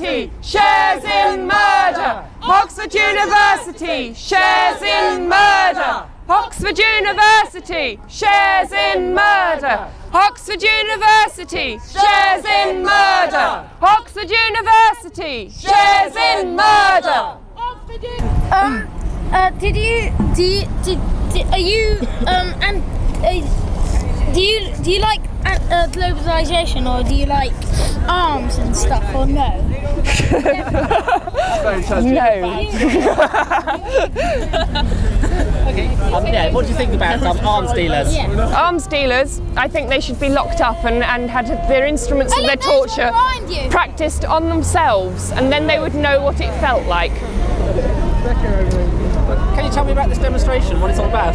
University shares in murder. Oxford University shares in murder. Oxford University shares in murder. Oxford University shares in murder. Oxford University shares in murder. Do you like globalization, or do you like arms and stuff, or no? No. Okay. What do you think about arms dealers? Arms dealers, I think they should be locked up and had their instruments of their torture practiced on themselves, and then they would know what it felt like. Can you tell me about this demonstration, what it's all about?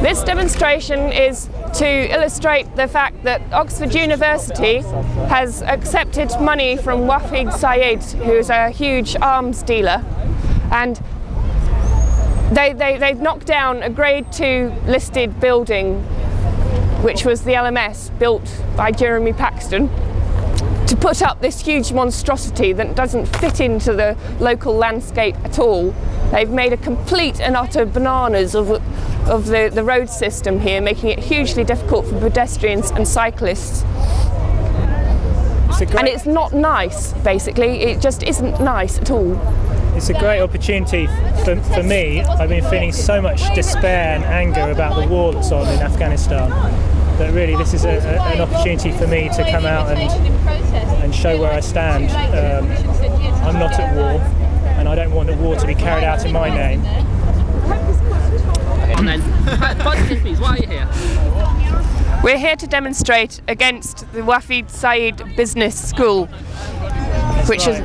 This demonstration is to illustrate the fact that Oxford University has accepted money from SIAD, who is a huge arms dealer, and they've knocked down a Grade 2 listed building, which was the LMS, built by Jeremy Paxton, to put up this huge monstrosity that doesn't fit into the local landscape at all. They've made a complete and utter bananas of the road system here, making it hugely difficult for pedestrians and cyclists. And it's not nice, basically. It just isn't nice at all. It's a great opportunity for me. I've been feeling so much despair and anger about the war that's on in Afghanistan, that really this is an opportunity for me to come out and show where I stand. I'm not at war, and I don't want the war to be carried out in my name. And then, why are you here? We're here to demonstrate against the Wafid Saeed Business School, which has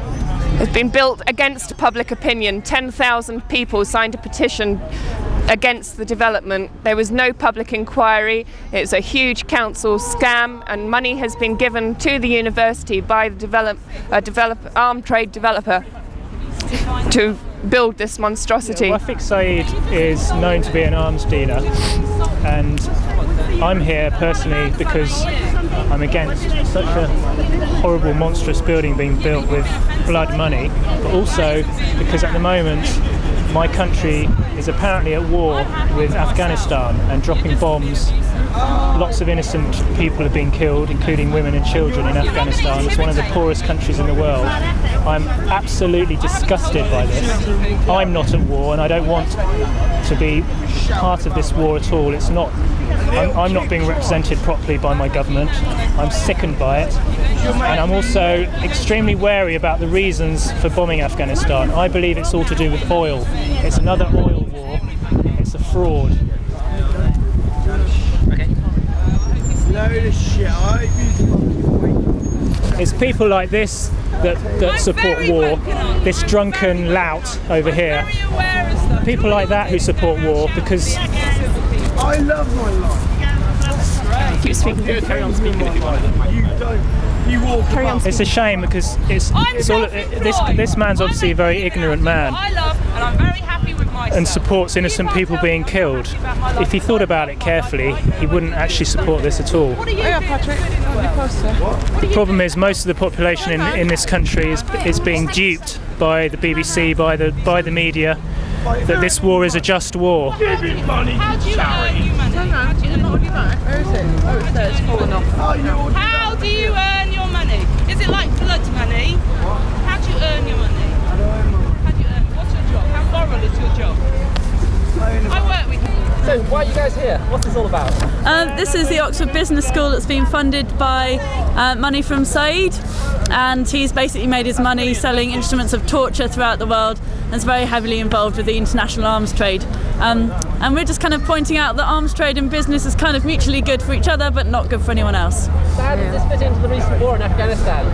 been built against public opinion. 10,000 people signed a petition against the development. There was no public inquiry. It's a huge council scam, and money has been given to the university by the arm trade developer to build this monstrosity. Wafid Saeed is known to be an arms dealer, and I'm here personally because I'm against such a horrible, monstrous building being built with blood money, but also because at the moment my country is apparently at war with Afghanistan and dropping bombs. Lots of innocent people have been killed, including women and children in Afghanistan. It's one of the poorest countries in the world. I'm absolutely disgusted by this. I'm not at war, and I don't want to be part of this war at all. It's not. I'm not being represented properly by my government. I'm sickened by it, and I'm also extremely wary about the reasons for bombing Afghanistan. I believe it's all to do with oil. It's another oil war. It's a fraud. Okay. It's people like this that support war. This drunken lout over here. People like that who support war because I love my life. Keep speaking. Carry on speaking if you want. You don't. You walk Carry on. it's a shame because it's all. This man's obviously a very ignorant man. I love, and I'm very happy with myself. And supports innocent people being killed. If he thought about it carefully, he wouldn't actually support this at all. The problem is most of the population in this country is being duped by the BBC, by the media, that this war is a just war. How do you earn your money? How do you earn your money? Where is it? Oh, it's there. It's fallen off. How do you earn your money? Is it like blood money? How do you earn your money? How do you earn? What's your job? How moral is your job? I work with you. So, why are you guys here? What's this all about? This is the Oxford Business School that's been funded by money from SIAD, and he's basically made his money selling instruments of torture throughout the world and is very heavily involved with the international arms trade. And we're just kind of pointing out that arms trade and business is kind of mutually good for each other but not good for anyone else. So how does this fit into the recent war in Afghanistan?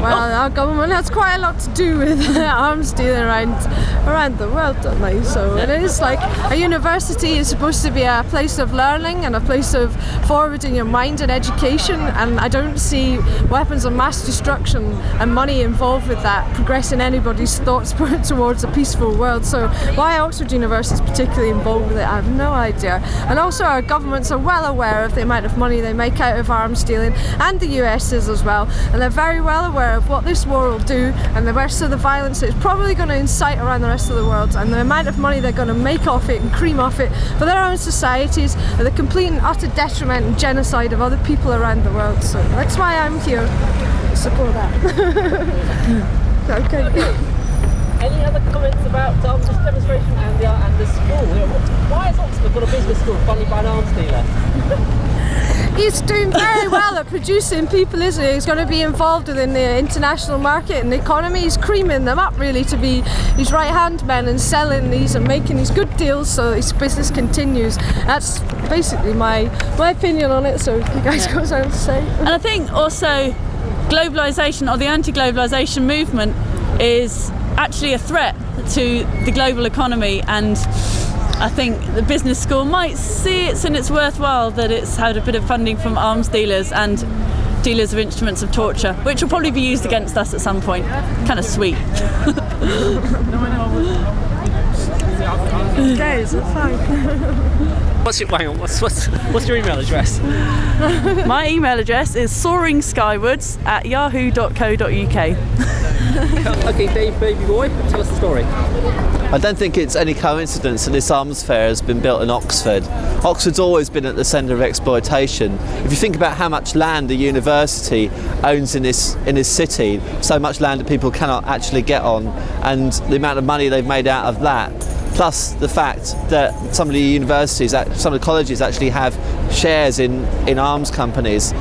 Well, our government has quite a lot to do with arms dealing around the world, don't they? So it is like a university is supposed to be a place of learning and a place of forwarding your mind and education, and I don't see weapons of mass destruction and money involved with that progressing anybody's thoughts towards a peaceful world. So why Oxford University is particularly involved with it, I have no idea. And also our governments are well aware of the amount of money they make out of arms dealing, and the US is as well, and they're very well aware aware of what this war will do and the rest of the violence it's probably going to incite around the rest of the world, and the amount of money they're going to make off it and cream off it for their own societies, and the complete and utter detriment and genocide of other people around the world. So that's why I'm here to support that. Okay. Any other comments about this demonstration and the school? Why has Oxford got a business school funded by an arms dealer? He's doing very well at producing people, isn't he? He's going to be involved within the international market and the economy. He's creaming them up really to be his right-hand men and selling these and making these good deals so his business continues. That's basically my opinion on it, so you guys got something to say. And I think also globalisation, or the anti-globalisation movement, is actually a threat to the global economy, and I think the business school might see it's worthwhile that it's had a bit of funding from arms dealers and dealers of instruments of torture, which will probably be used against us at some point. Kind of sweet. Guys, it's fine. What's your email address? My email address is soaringskywards@yahoo.co.uk. Okay, Dave, baby boy, tell us the story. I don't think it's any coincidence that this arms fair has been built in Oxford. Oxford's always been at the centre of exploitation. If you think about how much land the university owns in this city, so much land that people cannot actually get on, and the amount of money they've made out of that, plus the fact that some of the universities, some of the colleges actually have shares in arms companies,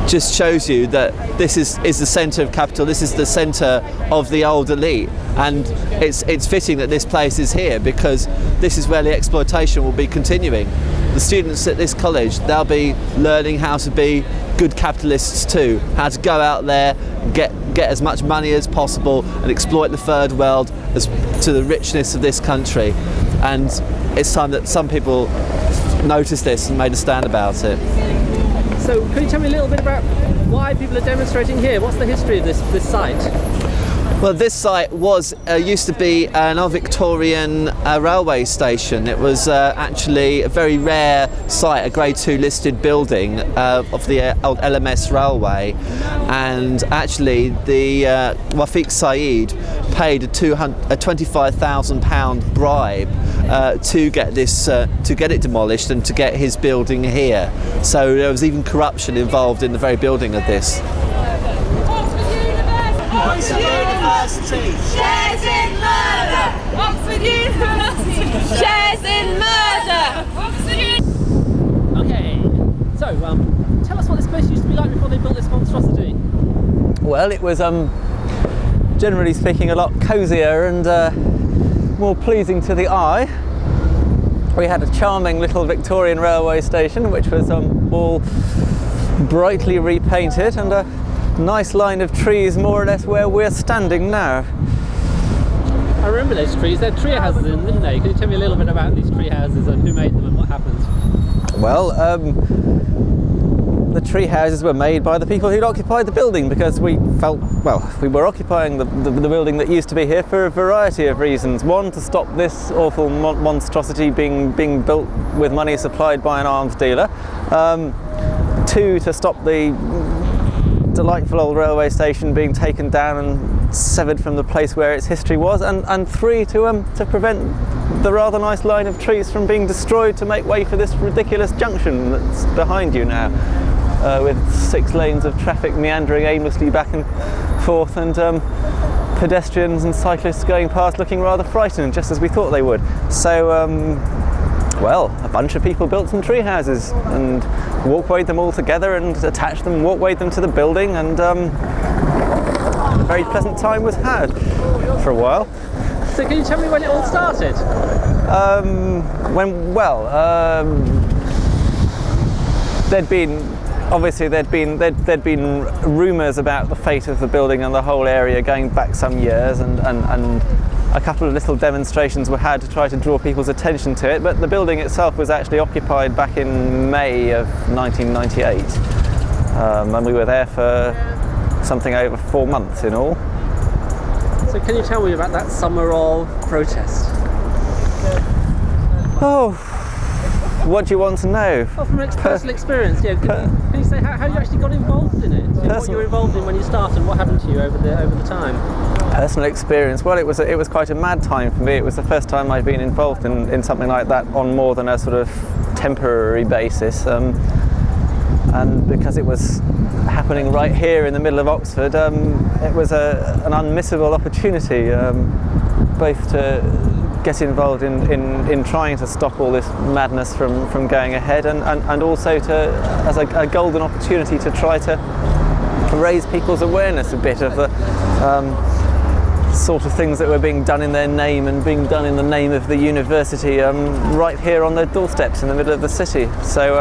just shows you that this is the centre of capital. This is the centre of the old elite, and it's fitting that this place is here because this is where the exploitation will be continuing. The students at this college, they'll be learning how to be good capitalists too, how to go out there, get as much money as possible and exploit the third world to the richness of this country. And it's time that some people noticed this and made a stand about it. So, can you tell me a little bit about why people are demonstrating here? What's the history of this site? Well, this site used to be an old Victorian railway station. It was actually a very rare site, a Grade 2 listed building of the old LMS railway, and actually the Wafiq SIAD paid a £25,000 bribe to get it demolished and to get his building here. So there was even corruption involved in the very building of this. Oxford University! Shares in murder! Oxford University! Shares in murder! Okay, so tell us what this place used to be like before they built this monstrosity. Well, it was generally speaking a lot cosier and more pleasing to the eye. We had a charming little Victorian railway station which was all brightly repainted, and a nice line of trees more or less where we're standing now. I remember those trees. They're tree houses, didn't they? Can you tell me a little bit about these tree houses and who made them and what happened? Well, the tree houses were made by the people who'd occupied the building because we felt, well, we were occupying the building that used to be here for a variety of reasons. One, to stop this awful monstrosity being built with money supplied by an arms dealer. Two, to stop the delightful old railway station being taken down and severed from the place where its history was, and three, to prevent the rather nice line of trees from being destroyed to make way for this ridiculous junction that's behind you now, with 6 lanes of traffic meandering aimlessly back and forth, and pedestrians and cyclists going past looking rather frightened, just as we thought they would. So well, a bunch of people built some tree houses and walkwayed them all together and attached them, walkwayed them to the building, and a very pleasant time was had for a while. So can you tell me when it all started? There'd been rumours about the fate of the building and the whole area going back some years, and a couple of little demonstrations were had to try to draw people's attention to it, but the building itself was actually occupied back in May of 1998, and we were there for something over 4 months in all. So can you tell me about that summer of protest? Oh, what do you want to know? Well, from personal experience, yeah. Can you say, how you actually got involved in it? What you were involved in when you started, and what happened to you over the time? Personal experience. Well, it was quite a mad time for me. It was the first time I'd been involved in something like that on more than a sort of temporary basis. And because it was happening right here in the middle of Oxford, it was an unmissable opportunity, both to get involved in trying to stop all this madness from going ahead, and also as a golden opportunity to try to raise people's awareness a bit of the sort of things that were being done in their name and being done in the name of the university right here on their doorsteps in the middle of the city. So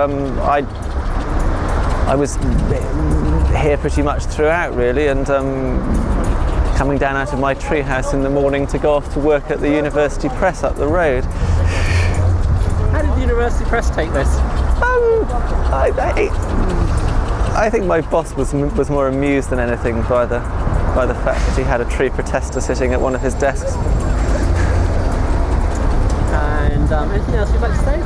I was here pretty much throughout, really, and coming down out of my treehouse in the morning to go off to work at the University Press up the road. How did the University Press take this? I think my boss was more amused than anything by the fact that he had a tree protester sitting at one of his desks. And anything else you'd like to say?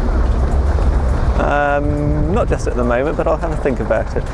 Not just at the moment, but I'll have a think about it.